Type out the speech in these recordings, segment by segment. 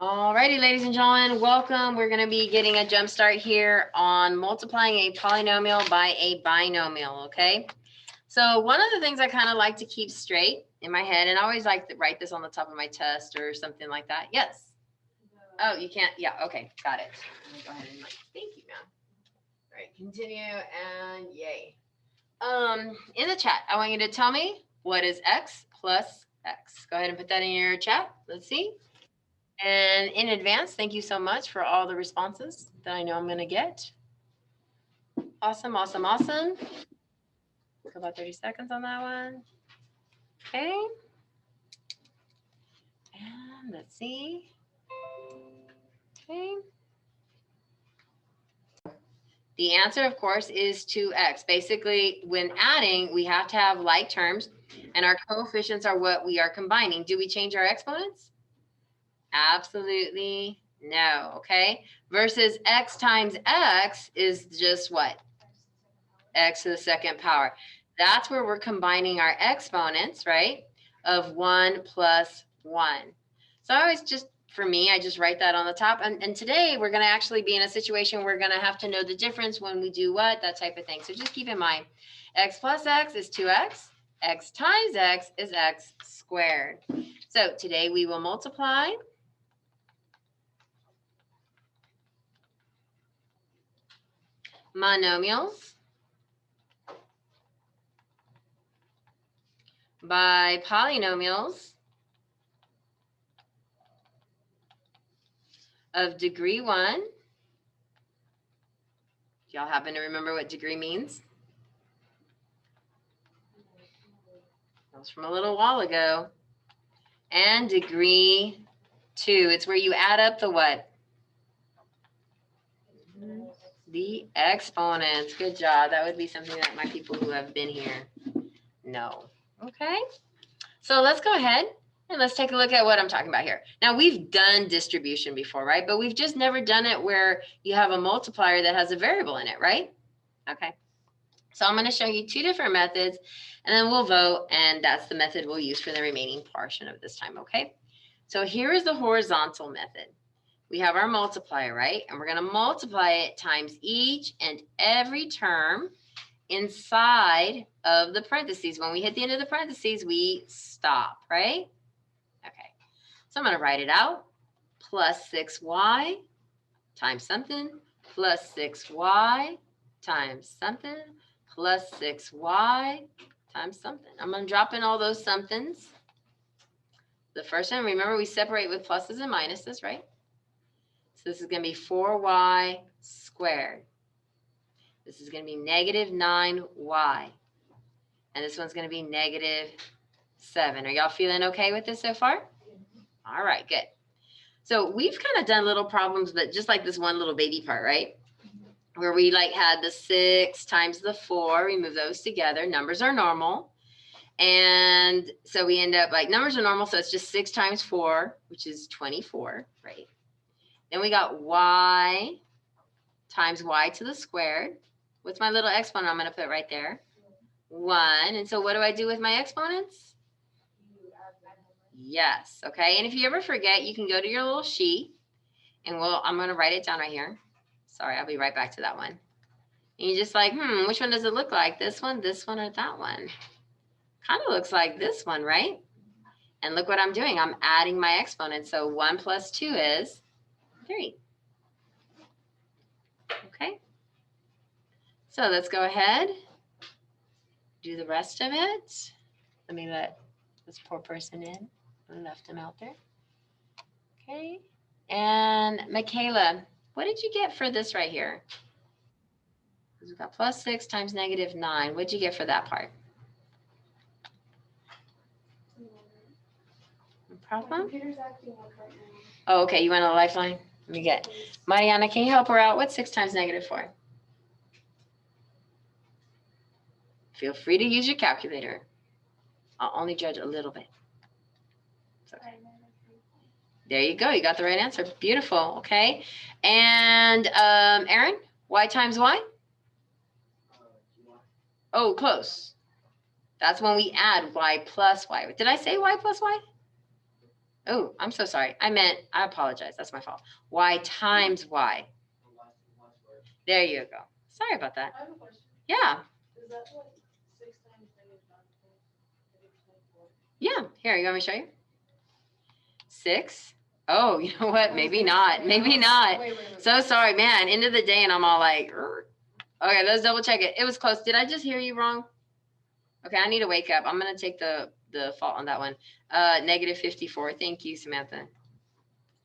Alrighty, ladies and gentlemen, welcome. We're going to be getting a jump start here on multiplying a polynomial by a binomial, okay? So one of the things I kind of like to keep straight in my head, and I always like to write this on the top of my test or something like that. Yes. Oh, you can't. Yeah. Okay. Got it. Let me go ahead and thank you, ma'am. All right. Continue and yay. In the chat, I want you to tell me what is x plus x. Go ahead and put that in your chat. Let's see. And in advance, thank you so much for all the responses that I know I'm going to get. Awesome, awesome, awesome. About 30 seconds on that one. Okay. And let's see. Okay. The answer, of course, is 2x. Basically, when adding, we have to have like terms, and our coefficients are what we are combining. Do we change our exponents? Absolutely no, okay? Versus x times x is just what? X to the second power. That's where we're combining our exponents, right? Of 1 plus 1. So I always just, for me, I just write that on the top. And today we're going to actually be in a situation where we're going to have to know the difference when we do what, that type of thing. So just keep in mind, x plus x is 2x. X times x is x squared. So today we will multiply monomials by polynomials of degree 1. Y'all happen to remember what degree means? That was from a little while ago. And degree 2. It's where you add up the what? The exponents. Good job. That would be something that my people who have been here know. Okay. So let's go ahead and let's take a look at what I'm talking about here. Now, we've done distribution before, right? But we've just never done it where you have a multiplier that has a variable in it, right? Okay. So I'm going to show you 2 different methods, and then we'll vote, and that's the method we'll use for the remaining portion of this time, okay? So here is the horizontal method. We have our multiplier, right? And we're going to multiply it times each and every term inside of the parentheses. When we hit the end of the parentheses, we stop, right? Okay. So I'm going to write it out. Plus 6y times something, plus 6y times something, plus 6y times something. I'm going to drop in all those somethings. The first one, remember, we separate with pluses and minuses, right? So this is going to be 4y squared. This is going to be negative 9y. And this one's going to be negative 7. Are y'all feeling okay with this so far? All right, good. So we've kind of done little problems, but just like this one little baby part, right? Where we had the 6 times the 4, we move those together. Numbers are normal. And so we end up numbers are normal. So it's just 6 times 4, which is 24, right? Then we got y times y to the squared. What's my little exponent I'm going to put right there? 1. And so what do I do with my exponents? Yes. Okay. And if you ever forget, you can go to your little sheet, and I'm going to write it down right here. Sorry, I'll be right back to that one. And you're just which one does it look like? This one, or that one? Kind of looks like this one, right? And look what I'm doing. I'm adding my exponents. So 1 plus 2 is 3. Okay. So let's go ahead, do the rest of it. Let me let this poor person in. I left him out there. Okay. And Michaela, what did you get for this right here? We've got plus 6 times negative 9. What did you get for that part? No problem? Computer's acting up right now. Oh, okay. You want a lifeline? Let me get. Mariana, can you help her out? What's 6 times negative 4? Feel free to use your calculator. I'll only judge a little bit. Okay. There you go. You got the right answer. Beautiful. Okay. And Aaron, y times y? Oh, close. That's when we add y plus y. Did I say y plus y? Oh, I'm so sorry. I apologize. That's my fault. Y times Y. There you go. Sorry about that. I have a question. Yeah. Is that like 6 times negative 9 negative 24? Yeah. Here, you want me to show you? 6. Oh, you know what? Maybe not. Maybe not. Wait. So sorry, man. End of the day, and I'm all like, "Rrr." Okay, let's double check it. It was close. Did I just hear you wrong? Okay, I need to wake up. I'm gonna take the fault on that one. Negative 54. Thank you, Samantha.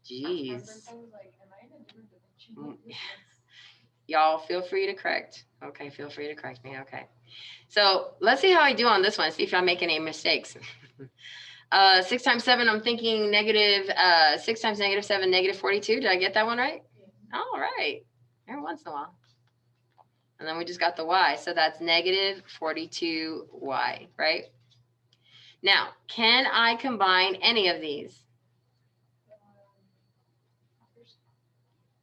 Jeez. I was like, am I in a different dimension? Y'all feel free to correct. Okay, feel free to correct me. Okay. So let's see how I do on this one. See if I make any mistakes. 6 times 7, I'm thinking negative, 6 times negative 7, negative 42. Did I get that one right? Yeah. All right. Every once in a while. And then we just got the y. So that's negative 42y, right? Now, can I combine any of these?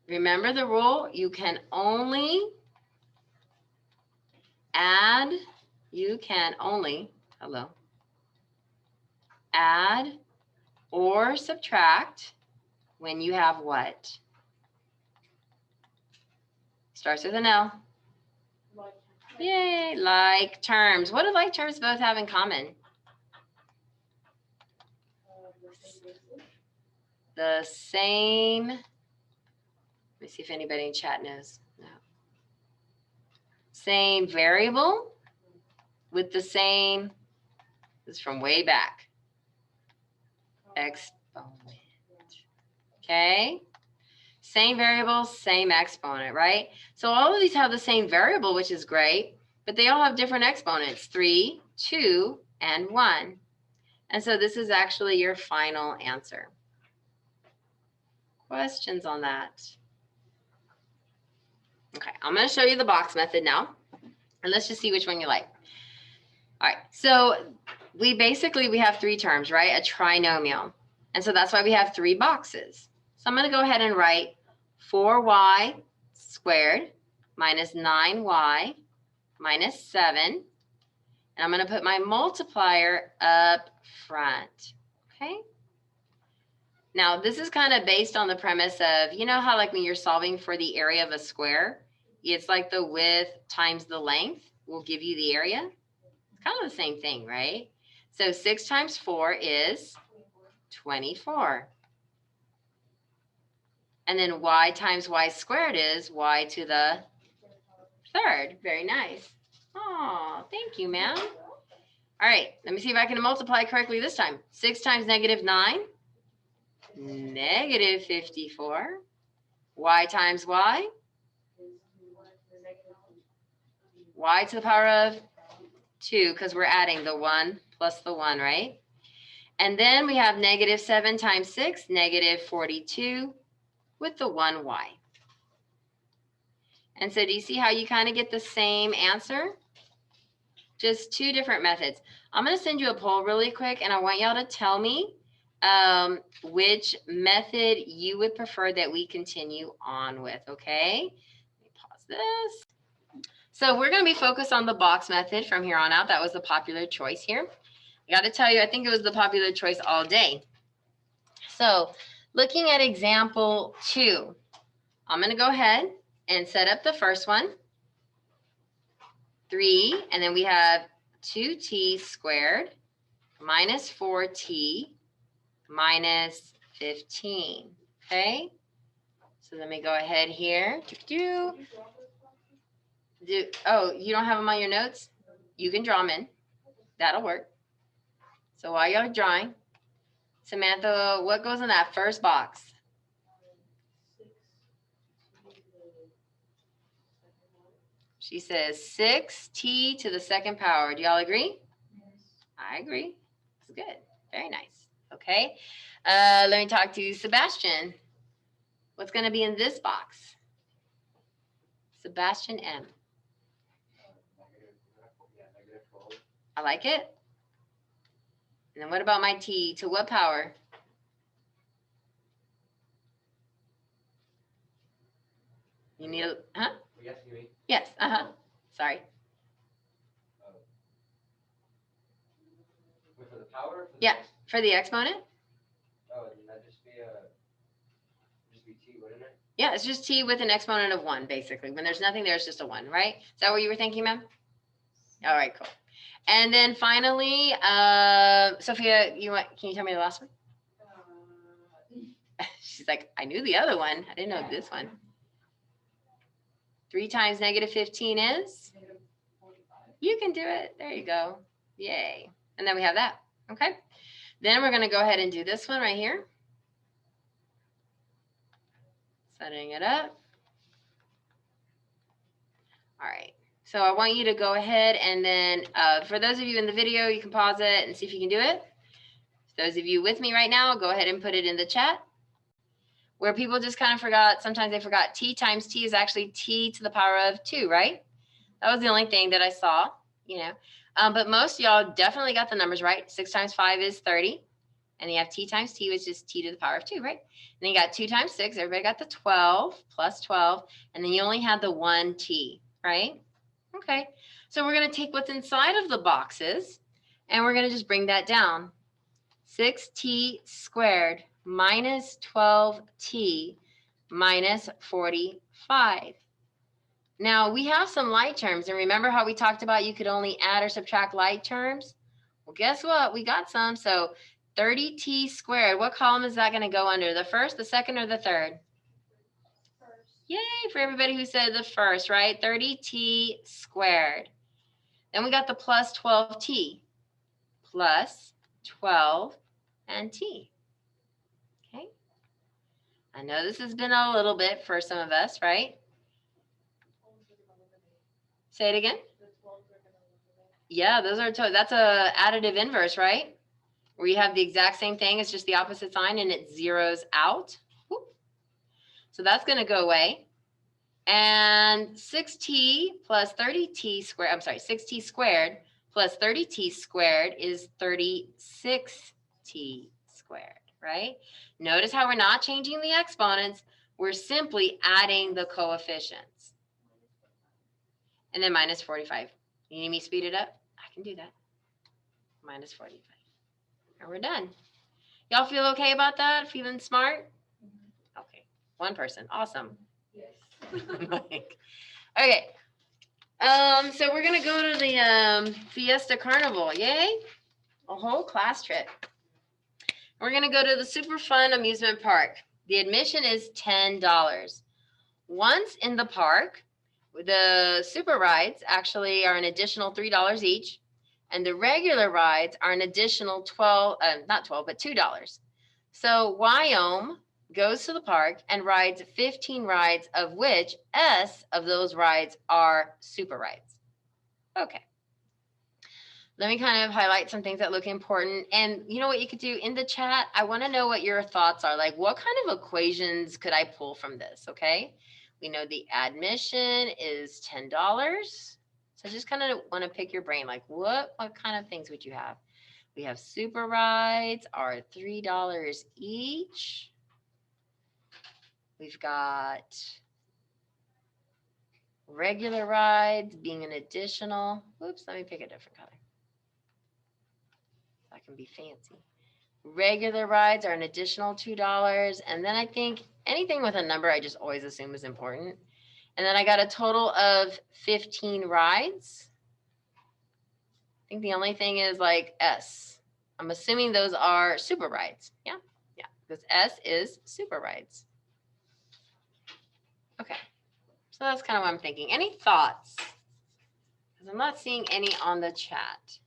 Remember the rule, you can only add, add or subtract when you have what? Starts with an L. Yay, like terms. What do like terms both have in common? The same, let me see if anybody in chat knows. No. Same variable with the same, this is from way back, exponent. Okay, same variable, same exponent, right? So all of these have the same variable, which is great, but they all have different exponents, 3, 2, and 1. And so this is actually your final answer. Questions on that? Okay, I'm going to show you the box method now, and let's just see which one you like. All right, so we have 3 terms, right? A trinomial. And so that's why we have 3 boxes. So I'm going to go ahead and write 4y squared minus 9y minus 7. And I'm going to put my multiplier up front. Okay. Now, this is kind of based on the premise of, you know how like when you're solving for the area of a square, it's like the width times the length will give you the area. It's kind of the same thing, right? So 6 times 4 is 24. And then y times y squared is y to the 3rd. Very nice. Oh, thank you, ma'am. All right, let me see if I can multiply correctly this time. 6 times negative 9, negative 54. Y times y to the power of 2, because we're adding the 1 plus the 1, right? And then we have negative 7 times 6, negative 42 with the 1y. And so do you see how you kind of get the same answer? Just 2 different methods. I'm going to send you a poll really quick, and I want y'all to tell me which method you would prefer that we continue on with, okay? Let me pause this. So we're going to be focused on the box method from here on out. That was the popular choice here. I got to tell you, I think it was the popular choice all day. So looking at example 2, I'm going to go ahead and set up the first one, 3, and then we have 2t squared minus 4t minus 15, okay? So let me go ahead here. Oh, you don't have them on your notes? You can draw them in. That'll work. So while you're drawing, Samantha, what goes in that first box? She says 6t to the 2nd power. Do y'all agree? Yes. I agree. It's good. Very nice. Okay. Let me talk to Sebastian. What's going to be in this box? Sebastian M. I like it. And then what about my t? To what power? You need a, huh? Yes, uh-huh. Sorry. For the power? Yeah, for the exponent? Yeah, it's just t with an exponent of 1, basically. When there's nothing there, it's just a 1, right? Is that what you were thinking, ma'am? All right, cool. And then finally, Sophia, can you tell me the last one? She's like, I knew the other one. I didn't know this one. 3 times negative 15 is? You can do it. There you go. Yay. And then we have that. Okay. Then we're going to go ahead and do this one right here. Setting it up. All right. So I want you to go ahead and then for those of you in the video, you can pause it and see if you can do it. Those of you with me right now, go ahead and put it in the chat. Where people just kind of forgot, sometimes they forgot t times t is actually t to the power of 2, right? That was the only thing that I saw, you know. But most of y'all definitely got the numbers right. 6 times 5 is 30. And you have t times t, which is t to the power of 2, right? And then you got 2 times 6. Everybody got the 12 plus 12. And then you only had the 1 t, right? Okay. So we're going to take what's inside of the boxes, and we're going to just bring that down. 6t squared minus 12t minus 45. Now, we have some like terms, and remember how we talked about you could only add or subtract like terms? Well, guess what? We got some. So 30t squared, what column is that going to go under? The first, the second, or the third? First. Yay, for everybody who said the first, right? 30t squared. Then we got the plus 12t. Plus 12 and t. Okay. I know this has been a little bit for some of us, right? Say it again. Yeah, those are that's a additive inverse, right? Where you have the exact same thing, it's just the opposite sign and it zeroes out. Whoop. So that's going to go away. And 6t plus 30t squared, I'm sorry, 6t squared plus 30t squared is 36t squared, right? Notice how we're not changing the exponents. We're simply adding the coefficients. And then minus 45. You need me to speed it up? I can do that. Minus 45. And we're done. Y'all feel okay about that? Feeling smart? Okay. One person. Awesome. Yes. Okay. So we're gonna go to the Fiesta Carnival. Yay! A whole class trip. We're gonna go to the super fun amusement park. The admission is $10. Once in the park, the super rides actually are an additional $3 each, and the regular rides are an additional $2. So Wyoming goes to the park and rides 15 rides, of which S of those rides are super rides. Okay. Let me kind of highlight some things that look important. And you know what you could do in the chat? I want to know what your thoughts are. Like, what kind of equations could I pull from this? Okay. We know the admission is $10. So just kind of want to pick your brain. Like, what kind of things would you have? We have super rides are $3 each. We've got regular rides being an additional. Oops, let me pick a different color. That can be fancy. Regular rides are an additional $2. And then I think anything with a number, I just always assume is important. And then I got a total of 15 rides. I think the only thing is like S. I'm assuming those are super rides. Yeah, yeah, because S is super rides. Okay, so that's kind of what I'm thinking. Any thoughts? Because I'm not seeing any on the chat.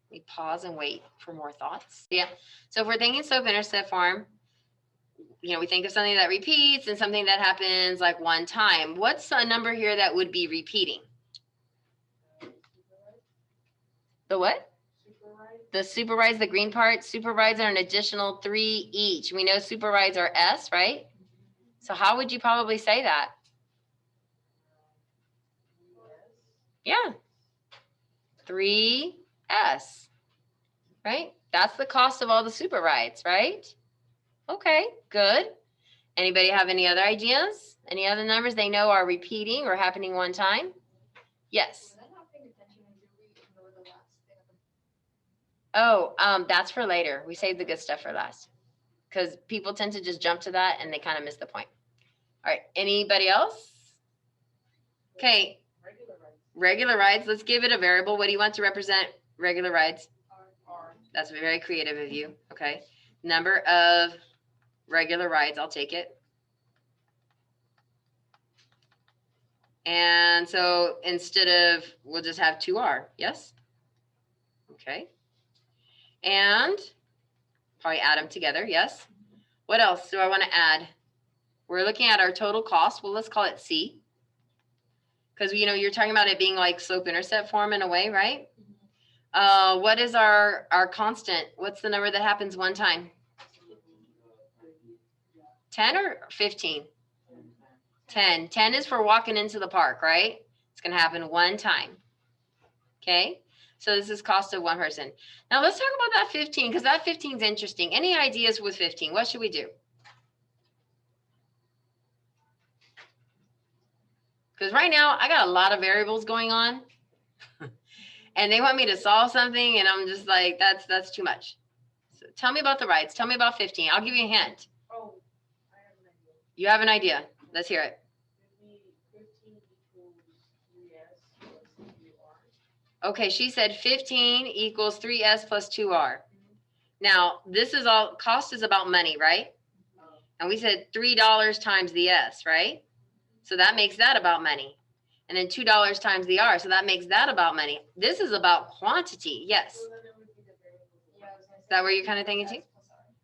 Let me pause and wait for more thoughts. Yeah, so if we're thinking slope-intercept form, you know, we think of something that repeats and something that happens like one time. What's a number here that would be repeating? The what? The super rides, the green part. Super rides are an additional 3 each. We know super rides are S, right? So how would you probably say that? Yeah. 3S, right? That's the cost of all the super rides, right? Okay, good. Anybody have any other ideas? Any other numbers they know are repeating or happening one time? Yes. Oh, that's for later. We saved the good stuff for last. because people tend to just jump to that and they kind of miss the point. All right, anybody else? Okay, regular rides. Let's give it a variable. What do you want to represent regular rides? R. That's very creative of you. Okay, number of regular rides, I'll take it. And so instead of, we'll just have 2R, yes? Okay. And probably add them together, yes? What else do I want to add? We're looking at our total cost. Well, let's call it C. Because, you know, you're talking about it being like slope-intercept form in a way, right? What is our constant? What's the number that happens one time? 10 or 15? 10. 10 is for walking into the park, right? It's going to happen one time. Okay. So this is cost of one person. Now let's talk about that 15 because that 15 is interesting. Any ideas with 15? What should we do? Because right now I got a lot of variables going on and they want me to solve something and I'm just like, that's too much. So tell me about the rides. Tell me about 15. I'll give you a hint. Oh, I have an idea. You have an idea. Let's hear it. 15 equals 3s plus 3r. Okay, she said 15 equals 3s plus 2r. Now, this is all, cost is about money, right? And we said $3 times the s, right? So that makes that about money. And then $2 times the r, so that makes that about money. This is about quantity, yes. So then it would be the variable. Is that what you're kind of thinking too?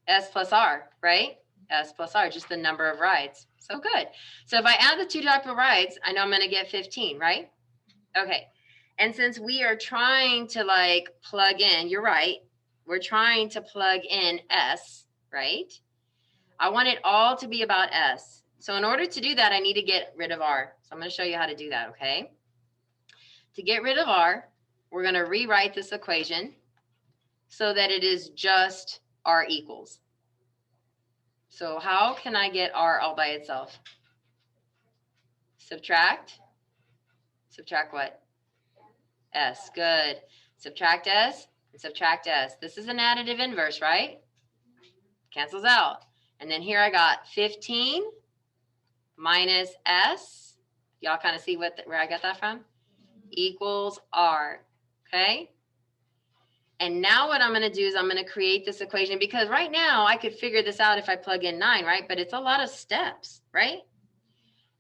S plus r, right? S plus r, just the number of rides. So good. So if I add the 2 type of rides, I know I'm going to get 15, right? Okay. And since we are trying to like plug in, you're right. We're trying to plug in S, right? I want it all to be about S. So in order to do that, I need to get rid of R. So I'm going to show you how to do that, okay? To get rid of R, we're going to rewrite this equation so that it is just R equals. So how can I get R all by itself? Subtract. Subtract what? S. Good. Subtract S and subtract S. This is an additive inverse, right? Cancels out. And then here I got 15 minus S. Y'all kind of see where I got that from? Equals R. Okay? And now what I'm going to do is I'm going to create this equation because right now I could figure this out if I plug in 9, right? But it's a lot of steps, right?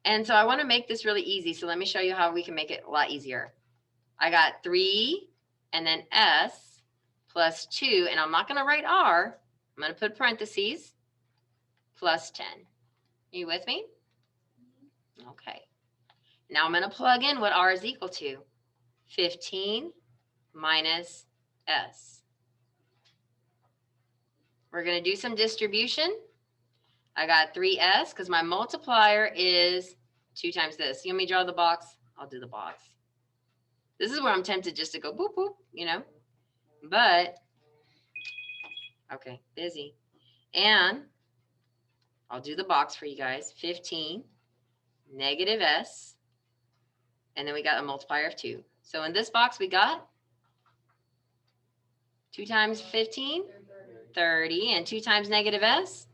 And so I want to make this really easy. So let me show you how we can make it a lot easier. I got 3 and then S plus 2. And I'm not going to write R. I'm going to put parentheses plus 10. Are you with me? Okay. Now I'm going to plug in what R is equal to. 15 minus S. We're going to do some distribution. I got 3S because my multiplier is 2 times this. You want me to draw the box? I'll do the box. This is where I'm tempted just to go boop, boop, you know. But, okay, busy. And I'll do the box for you guys. 15, negative S, and then we got a multiplier of 2. So in this box, we got 2 times 15, 30, and 2 times negative S,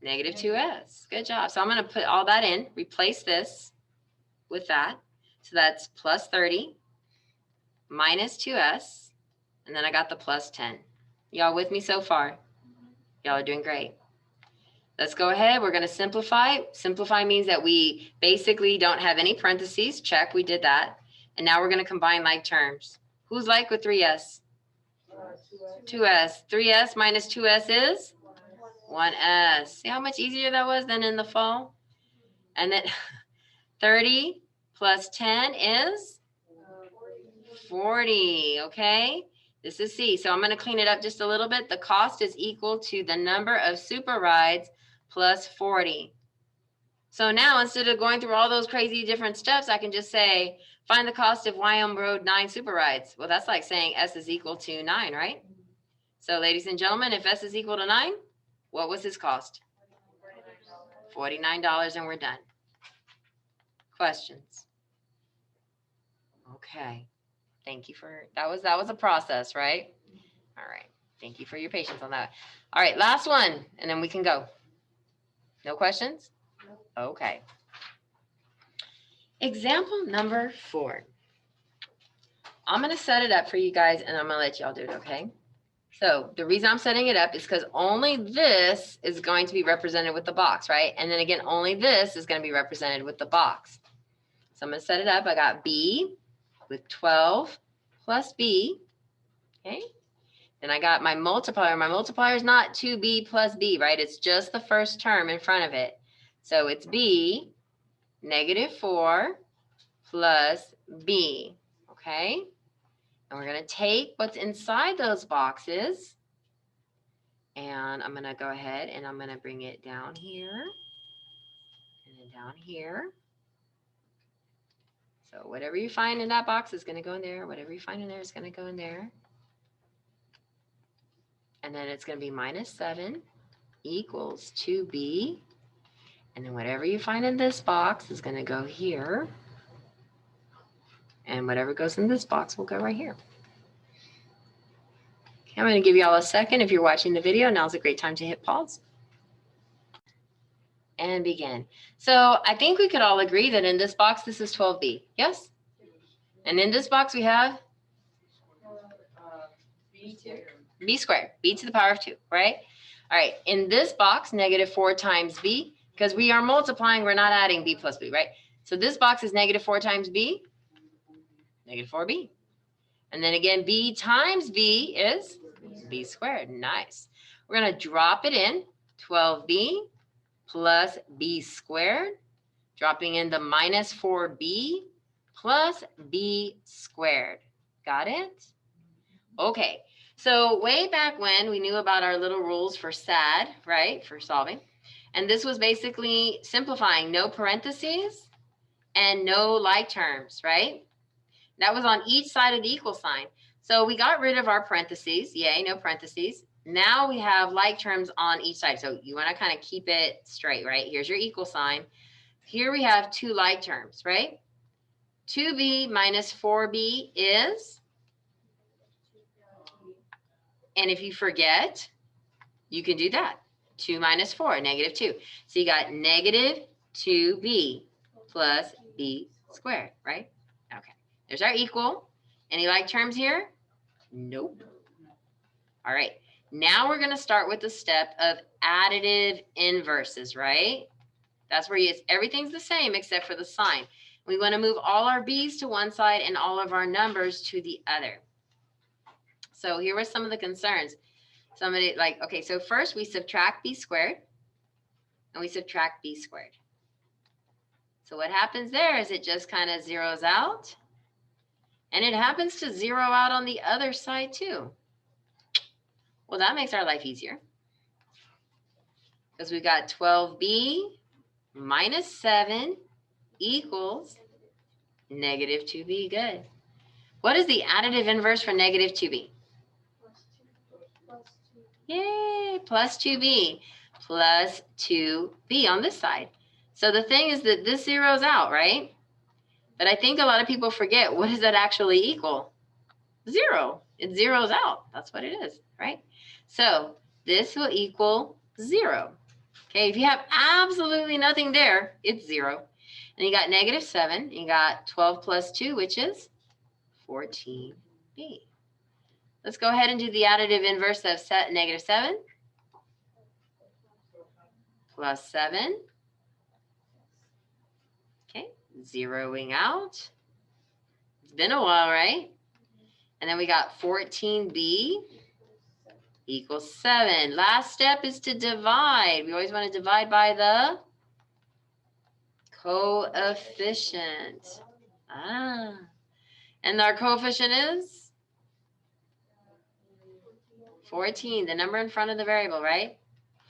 negative 2S. Good job. So I'm going to put all that in, replace this with that. So that's plus 30 minus 2S, and then I got the plus 10. Y'all with me so far? Y'all are doing great. Let's go ahead. We're going to simplify. Simplify means that we basically don't have any parentheses. Check, we did that. And now we're going to combine like terms. Who's like with 3S? 2S. 3S minus 2S is? 1S. See how much easier that was than in the fall? And then 30 plus 10 is 40, okay? This is C. So I'm going to clean it up just a little bit. The cost is equal to the number of super rides plus 40. So now instead of going through all those crazy different steps, I can just say, find the cost if YM rode 9 super rides. Well, that's like saying S is equal to 9, right? So ladies and gentlemen, if S is equal to 9, what was his cost? $49, and we're done. Questions? Okay. Thank you for, that was a process, right? All right. Thank you for your patience on that. All right, last one, and then we can go. No questions? Okay. Example number 4. I'm going to set it up for you guys, and I'm going to let y'all do it, okay? So the reason I'm setting it up is because only this is going to be represented with the box, right? And then again, only this is going to be represented with the box. So I'm going to set it up. I got B with 12 plus B, okay? Then I got my multiplier. My multiplier is not 2B plus B, right? It's just the first term in front of it. So it's B negative 4 plus B, okay? And we're going to take what's inside those boxes, and I'm going to go ahead and I'm going to bring it down here and then down here. So whatever you find in that box is going to go in there. Whatever you find in there is going to go in there. And then it's going to be minus 7 equals 2B. And then whatever you find in this box is going to go here. And whatever goes in this box will go right here. Okay, I'm going to give you all a second. If you're watching the video, now's a great time to hit pause. And begin. So I think we could all agree that in this box, this is 12B. Yes? And in this box, we have B squared, B to the power of 2, right? All right, in this box, negative 4 times B, because we are multiplying, we're not adding B plus B, right? So this box is negative 4 times B, negative 4B. And then again, B times B is B squared. Nice. We're going to drop it in, 12B plus B squared, dropping in the minus 4B plus B squared. Got it? Okay. So way back when, we knew about our little rules for SAD, right, for solving. And this was basically simplifying, no parentheses and no like terms, right? That was on each side of the equal sign. So we got rid of our parentheses. Yay, no parentheses. Now we have like terms on each side. So you want to kind of keep it straight, right? Here's your equal sign. Here we have 2 like terms, right? 2B minus 4B is... And if you forget, you can do that. 2 minus 4, negative 2. So you got negative 2B plus B squared, right? Okay. There's our equal. Any like terms here? Nope. All right. Now we're going to start with the step of additive inverses, right? That's where everything's the same except for the sign. We want to move all our B's to one side and all of our numbers to the other. So here were some of the concerns. Somebody like, okay, so first we subtract B squared and we subtract B squared. So what happens there is it just kind of zeroes out, and it happens to zero out on the other side too. Well, that makes our life easier because we got 12B minus 7 equals negative 2B. Good. What is the additive inverse for negative 2B? Yay, plus 2B, plus 2B on this side. So the thing is that this zeroes out, right? But I think a lot of people forget, what does that actually equal? 0. It zeroes out. That's what it is, right? So this will equal 0. Okay, if you have absolutely nothing there, it's 0. And you got negative 7. You got 12 plus 2, which is 14B. Let's go ahead and do the additive inverse of negative 7 plus 7. Okay, zeroing out. It's been a while, right? And then we got 14B equals 7. Last step is to divide. We always want to divide by the coefficient. And our coefficient is 14, the number in front of the variable, right?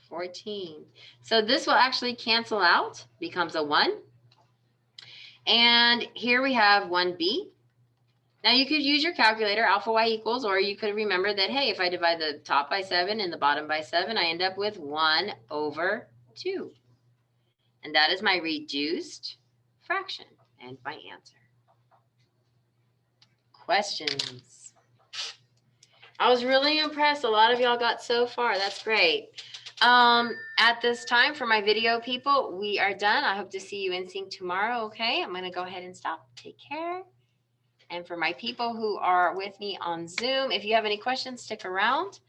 14. So this will actually cancel out, becomes a 1. And here we have 1B. Now you could use your calculator, alpha y equals, or you could remember that, hey, if I divide the top by 7 and the bottom by 7, I end up with 1 over 2. And that is my reduced fraction and my answer. Questions? I was really impressed. A lot of y'all got so far. That's great. At this time, for my video people, we are done. I hope to see you in sync tomorrow. Okay, I'm going to go ahead and stop. Take care. And for my people who are with me on Zoom, if you have any questions, stick around.